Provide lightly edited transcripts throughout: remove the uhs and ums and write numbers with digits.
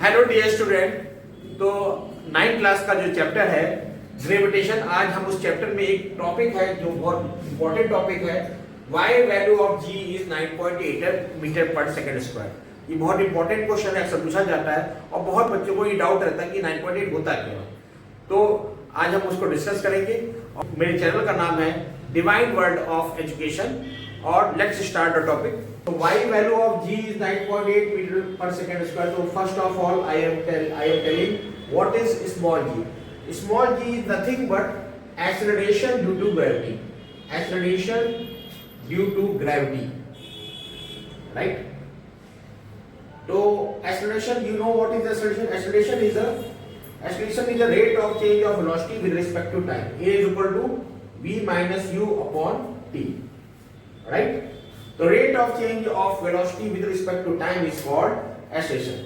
Hello dear student. तो 9th class का जो चैप्टर है ग्रेविटेशन, आज हम उस चैप्टर में एक टॉपिक है जो बहुत इंपॉर्टेंट टॉपिक है, why value of g is 9.8 metre per second square. ये बहुत इंपॉर्टेंट क्वेश्चन है, अक्सर पूछा जाता है और बहुत बच्चों को ये डाउट रहता है कि 9.8 होता क्या। तो आज हम उसको डिस्कस करेंगे और मेरे चैनल का नाम है डिवाइन वर्ल्ड ऑफ एजुकेशन। और लेट्स स्टार्ट द टॉपिक। तो y value of g is 9.8 meter per second square. So first of all I am telling what is small g. Small g is nothing but acceleration due to gravity. Acceleration due to gravity, right? So acceleration, you know what is acceleration? Acceleration is a rate of change of velocity with respect to time. A is equal to v minus u upon t, right? The rate of change of velocity with respect to time is called acceleration.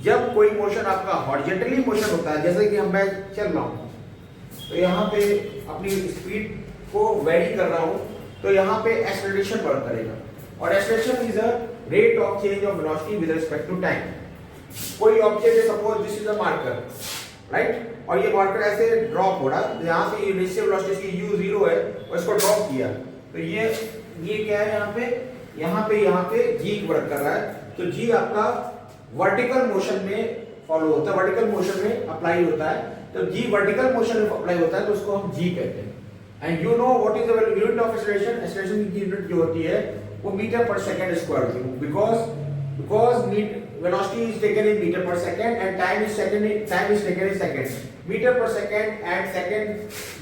जब कोई motion आपका horizontally motion होता है, जैसे कि मैं चल रहा हूं तो यहाँ पे अपनी स्पीड को वेरी कर रहा हूं, तो यहाँ पे एक्सेलरेशन वर्क करेगा। और acceleration is a rate of change of velocity with respect to time. कोई ऑब्जेक्ट है, suppose this is a marker, right, और ये मार्कर ऐसे ड्रॉप हो रहा है, यहाँ से इनिशियल वेलोसिटी इसकी u 0 है और इसको ड्रॉप किया, तो ये क्या है, यहाँ पे g वर्क कर रहा है। तो g आपका वर्टिकल मोशन में फॉलो होता है, वर्टिकल मोशन में अप्लाई होता है। तो g वर्टिकल मोशन में अप्लाई होता है तो उसको हम g कहते हैं। And you know what is the unit of acceleration? Acceleration की यूनिट जो होती है वो मीटर पर सेकंड स्क्वायर होती है, because velocity is taken in metre per second and time is taken in second. Metre per second and second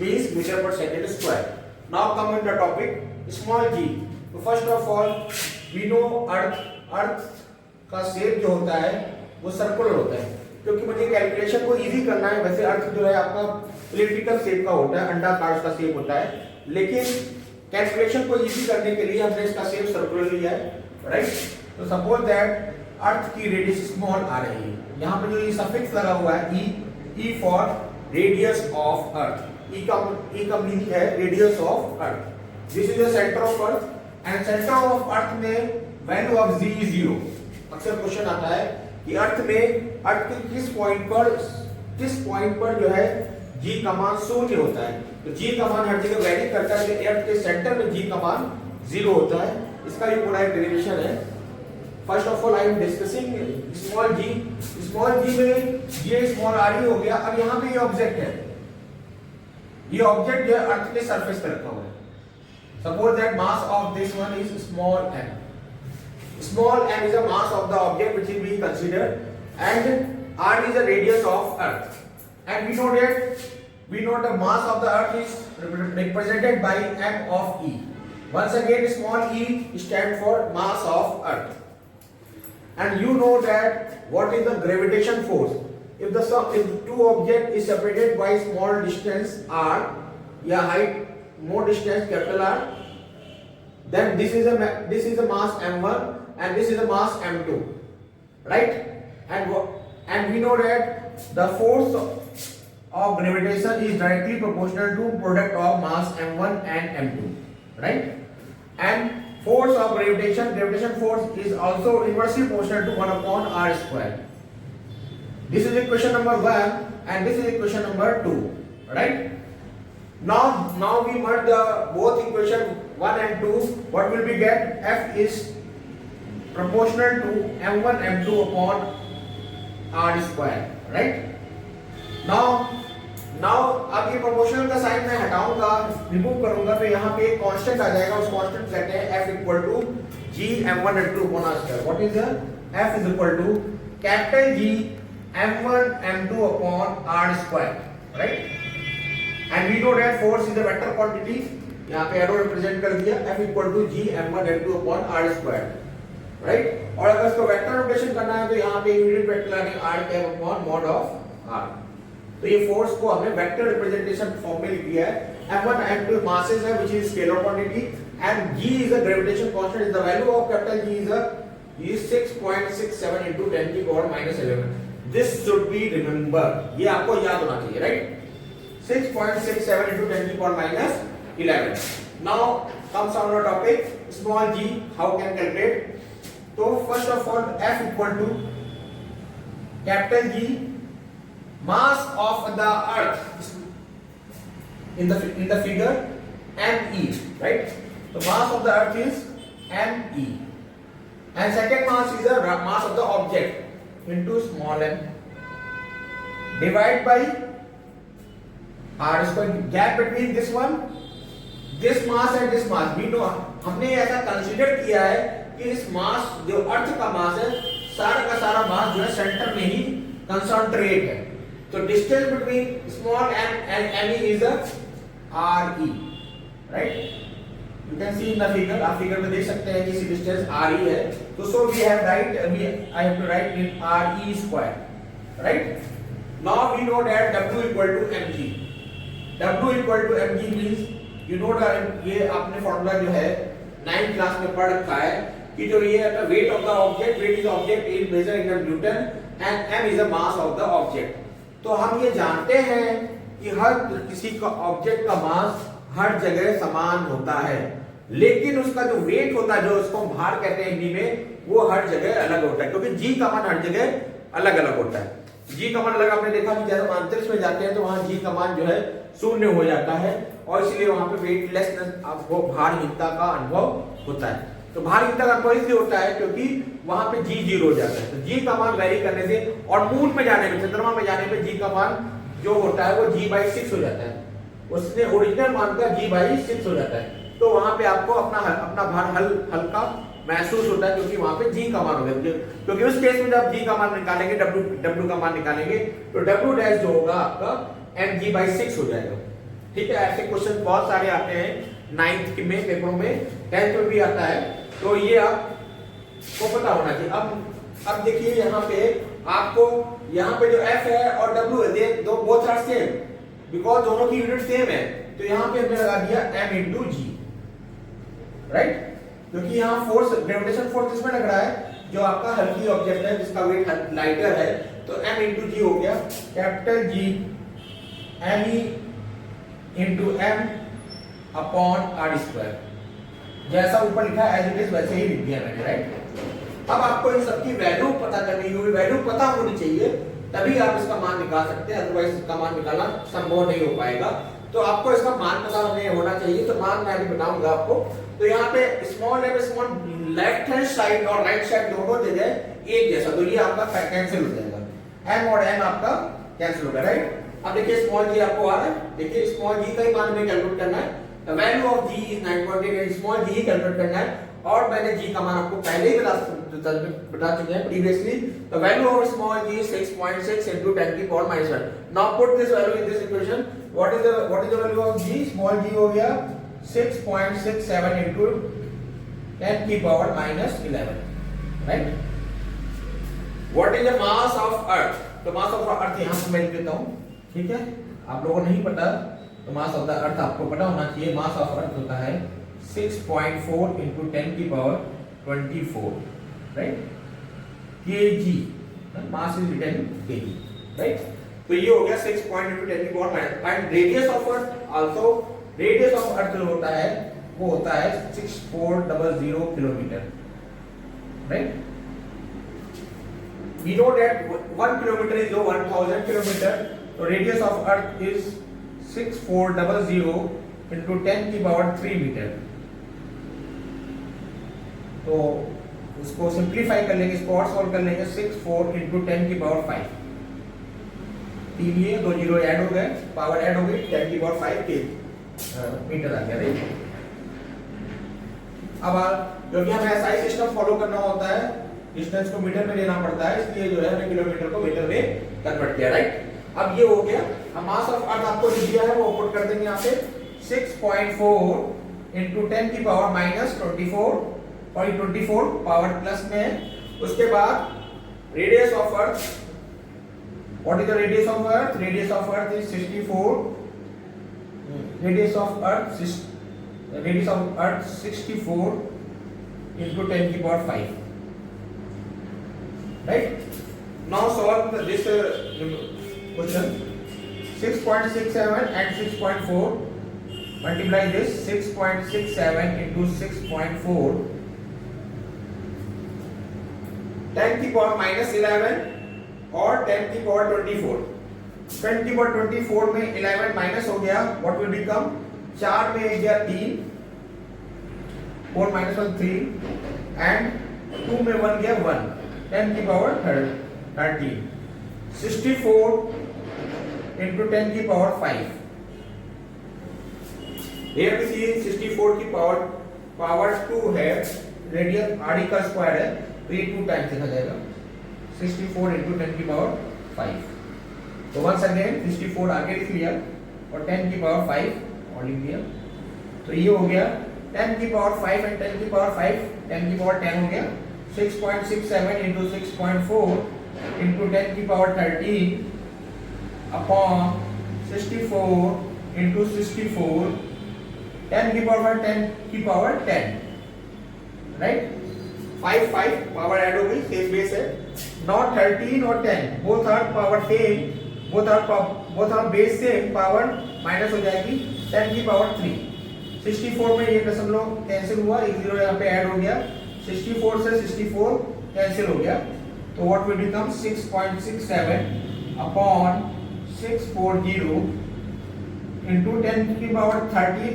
means metre per second square. Now come in the topic small g। तो first of all we know earth का shape जो होता है वो circular होता है, क्योंकि मुझे कैलकुलेशन को इजी करना है। वैसे अर्थ जो है आपका एलिप्टिकल शेप का होता है, अंडाकार का शेप होता है, लेकिन कैलकुलेशन को इजी करने के लिए हमने इसका शेप सर्कुलर लिया है, राइट। तो सपोज दैट अर्थ की रेडियस स्मॉल आ रही है, यहाँ पे जो ये सफिक्स लगा हुआ है E for radius of earth. E का मीनिंग है radius of earth. This is the centre of earth and centre of earth में वैल्यू ऑफ जी इज 0। अक्सर क्वेश्चन आता है कि अर्थ के किस पॉइंट पर जो है जी का मान 0 होता है। तो जी का मान हर जगह वैरी करता है, अर्थ के सेंटर में जी का मान 0 होता है। इसका ये पूरा एक डेरिवेशन है। First of all I am discussing small G में ये स्मॉल आर हो गया। अब यहाँ पे ये ऑब्जेक्ट है, ये ऑब्जेक्ट जो है अर्थ के सरफेस पे रखा हुआ है। Suppose that mass of this one is small m. Small m is the mass of the object which is being considered, and r is the radius of Earth. And we know the mass of the Earth is represented by m of e. Once again, small e stands for mass of Earth. And you know that what is the gravitation force? If two objects is separated by small distance r, yeah, height more distance capital R, then this is a mass m1 and this is a mass m2, right? And we know that the force of gravitation is directly proportional to product of mass m1 and m2, right? And force of gravitation force is also inversely proportional to 1 upon r square. This is equation number 1 and this is equation number 2, right? Now we merge the both equation 1 and 2. What will we get? F is proportional to m1 m2 upon r square, right? Now अब ये proportional का sign मैं हटाऊंगा, remove करूंगा, तो यहाँ पे एक constant आ जाएगा। उस कांस्टेंट कहते हैं F equal to G m1 m2 upon r square. What is the F is equal to capital G m1 m2 upon r square, right? And we know that force is a vector quantity. यहाँ पे arrow represent कर दिया, F equal to G m1 m2 upon r square, right. और अगर इसको vector notation करना है तो यहाँ पे यूनिट वेक्टर लाने r cap upon mod of r। तो ये फोर्स को हमने वेक्टर रिप्रेजेंटेशन फॉर्म में लिख दिया है। m1 m2 मासेस है which is scalar quantity and g is a gravitation constant. The value of capital G is 6.67 into 10 की power -11। This should be remember, ये आपको याद होना चाहिए, right. 6.67 into 10 to the power -11. Now comes on our topic small g. How can calculate? So first of all f equal to capital G, mass of the earth in the figure me, right? So mass of the earth is me, and second mass is the mass of the object into small m, divide by r square. Gap between this one, this mass and this mass, we know, हमने ऐसा consider किया है कि इस मास, जो अर्थ का मास है, सारा का सारा मास जो है सेंटर में ही कंसंट्रेट है. तो distance between small m and me is re, right? You can see in the figure, आप फिगर में देख सकते हैं कि इसी डिस्टेंस re है. तो so we have I have to write in re square, right? Now we know that w equal to mg. w equal to mg means you know that ये आपने फॉर्मूला जो है 9th क्लास में पढ़ रखा है कि जो ये है weight of the object, weight is object in measure in Newton and m is the mass of the object. तो हम ये जानते हैं कि हर किसी का ऑब्जेक्ट का मास हर जगह समान होता है, लेकिन उसका जो वेट होता है, जो उसको हम भार कहते हैं हिंदी में, वो हर जगह अलग होता है, क्योंकि जी का मान हर जगह अलग अलग होता है. जी का मान अलग, आपने देखा कि जब हम अंतरिक्ष में जाते हैं तो वहां जी का मान जो है शून्य हो जाता है, और इसलिए वहां पे वेटलेसनेस, आपको भारहीनता का अनुभव होता है. तो भारहीनता का अनुभव इसलिए होता है क्योंकि वहां पे जी जीरो हो जाता है. तो जी का मान वेरी करने से, और मून में जाने में, चंद्रमा में जाने में जी का मान जो होता है वो g/6 हो जाता है. उसने ओरिजिनल मान का g/6 हो जाता है. तो वहां पे आपको अपना भार हल्का महसूस होता है, क्योंकि वहां पे g का मान हो गया. क्योंकि उस केस में जब g का मान निकालेंगे, w का मान निकालेंगे, तो w डैश जो होगा आपका mg/6 हो जाएगा. ठीक है? ऐसे क्वेश्चन बहुत सारे आते हैं 9th में पेपरों में, 10th में भी आता है. तो ये आपको पता होना चाहिए. अब देखिए यहाँ पे आपको, यहाँ पे जो f है और w है, दो बोथ आर सेम, बिकॉज दोनों की यूनिट सेम है. तो यहाँ पे हमने लगा दिया m into g, राइट? क्योंकि यहाँ फोर्स, ग्रेविटेशन फोर्स इसमें लग रहा है, जो आपका हल्की ऑब्जेक्ट है जिसका वेट लाइटर है, तो m into g हो गया capital G me into m upon r square. जैसा ऊपर लिखा है एज इट इज वैसे ही लिख दिया मैंने, राइट? अब आपको इन सबकी वैल्यू पता करनी होगी, वैल्यू पता होनी चाहिए, तभी आप इसका मान निकाल सकते हैं, अदरवाइज इसका मान निकालना संभव नहीं हो पाएगा. तो आपको इसका मान पता होना चाहिए. तो मान मैं अभी बताऊंगा आपको. तो यहाँ पे small m, small left hand side और राइट साइड दोनों जगह एक जैसा, तो ये आपका कैंसिल हो जाएगा. m और m आपका कैंसिल हो गया, राइट? अब देखिए स्मॉल g आपको आ रहा है. देखिए स्मॉल g का ही मान हमें कैलकुलेट करना है. The value of g is 9.8, small g he calculate करना है. और मैंने g का मान आपको पहले ही बता चुके हैं previously. The value of small g is 6.6 into 10 की power -1. Now put this value in this equation. What is the value of g? Small g हो गया 6.67 into 10 की power -11, right? What is the mass of earth? तो mass of earth यहाँ पे मैं लिख देता हूँ, ठीक है? आप लोगों को नहीं पता तो मास ऑफ द अर्थ आपको पता होना चाहिए. मास ऑफ अर्थ होता है 6.4 into 10 की power 24, right? kg, mass is written kg, right? तो ये हो गया 6 into 10 की power -. And radius of earth also, radius of earth जो होता है वो होता है 6400 kilometre, right? We know that 1 kilometre is 1000 kilometre. तो radius of earth is 6400 into 10 की पावर 3 मीटर. तो उसको सिंप्लीफाई कर लेंगे, इसको और सॉल्व कर लेंगे. 64 into 10 की पावर 5, 3 ये 2 जीरो ऐड हो गए, पावर ऐड हो गई, 10 की पावर 5 के मीटर आ गया, राइट? अब क्योंकि हमें ऐसा ही सिस्टम फॉलो करना होता है, डिस्टेंस को मीटर में लेना पड़ता है, इसलिए जो है हमने किलोमीटर को मीटर में कन्वर्ट किया, राइट? अब ये हो गया. हम मास ऑफ अर्थ आपको लिख दिया है, वो पुट कर देंगे यहाँ पे 6.4 into 10 की पावर -24, और 24 पावर प्लस में. उसके बाद radius of earth, what is the radius of earth? Radius of earth is 64, radius of earth 64 into 10 की power 5, right? Now solve this question. 6.67 and 6.4, multiply this. 6.67 into 6.4, 10 की power -11 और 10 की power 24। 10 की power 24 में 11 minus हो गया, what will become, 4 में 1 गया 3, 4 minus 1 3, एंड 2 में 1 गया 1, 10 की पावर 13, 64 into 10 की पावर 5। Here we see 64 की पावर 2 है, रेडियन आर का स्क्वायर है, तो ये 2 टाइम्स लिखा जाएगा, 64 into 10 की पावर 5। तो वंस अगेन 64 आगे लिख लिया और 10 की पावर 5 और लिख दिया, तो ये हो गया 10 की पावर 5 एंड 10 की पावर 5, 10 की पावर 10 हो गया, 6.67 into 6.4 into 10 की पावर 13 अपॉन 64 into 64, 10 की पावर 10 की पावर 10, राइट। 5 पावर ऐड हो गई, सेम बेस है। नॉट 13 और 10 both are power same, both are base same, power minus हो जाएगी, 10 की पावर 3। 64 में ये दशमलव कैंसिल हुआ, एक जीरो यहाँ पे ऐड हो गया, 64 से 64 कैंसिल हो गया, तो what will become 6.67 upon 640 into 10 की पावर 13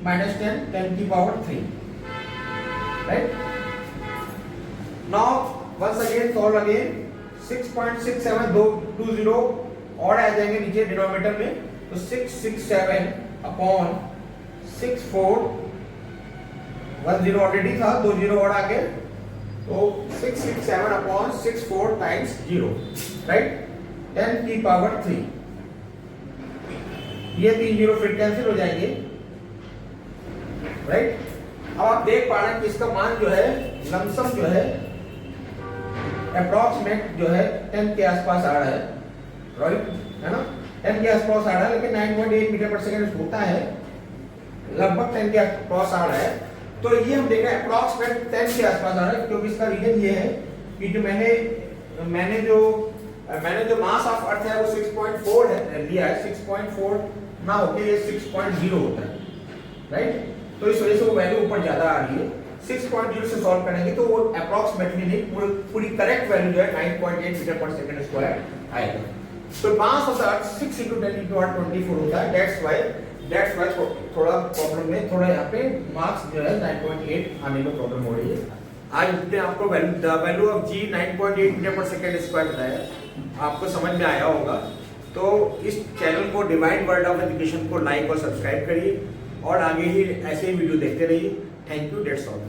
minus 10, 10 की power 3, right? Now once again solve again, 6.67 दो जीरो और आ जाएंगे नीचे डिनोमिनेटर में, तो 667 अपॉन 64, 1 जीरो ऑलरेडी था, 2 जीरो और आगे, तो 667 अपॉन 64 टाइम्स 0, राइट, 10 की पावर 3। ये 3 जीरो फिर कैंसिल हो जाएंगे, राइट। अब आप देख पा रहे हैं कि इसका मान जो है लमसम जो है अप्रॉक्सीमेट जो है 10 के आसपास आ रहा है, राइट, है ना, 10 के आसपास आ रहा है, लेकिन 9.8 मीटर पर सेकंड होता है, लगभग 10 के आसपास आ रहा है। तो ये हम देख रहे हैं अप्रॉक्सीमेट 10 के आसपास आ रहा है, क्योंकि इसका रीजन ये है कि जो मैंने जो मास ऑफ अर्थ है वो 6.4 है लिया है, 6.4 ना होके ये 6.0 होता है, राइट। तो इस वजह से वो वैल्यू ऊपर ज्यादा आ रही है। 6.0 से सॉल्व करेंगे तो वो अप्रॉक्सीमेटली नहीं, पूरी करेक्ट वैल्यू जो है 9.8 मीटर पर सेकंड स्क्वायर आएगा। तो mass of the earth 6 into 10 into 24 होता है, दैट्स व्हाई थोड़ा प्रॉब्लम में थोड़ा यहाँ पे मार्क्स जो है 9.8 आने में प्रॉब्लम हो रही है। आज हमने आपको value of ji 9.8 metre per second square बताया, आपको समझ में आया होगा। तो इस चैनल को डिवाइन वर्ल्ड ऑफ एजुकेशन को लाइक और सब्सक्राइब करिए और आगे ही ऐसे ही वीडियो देखते रहिए। Thank you, that's all.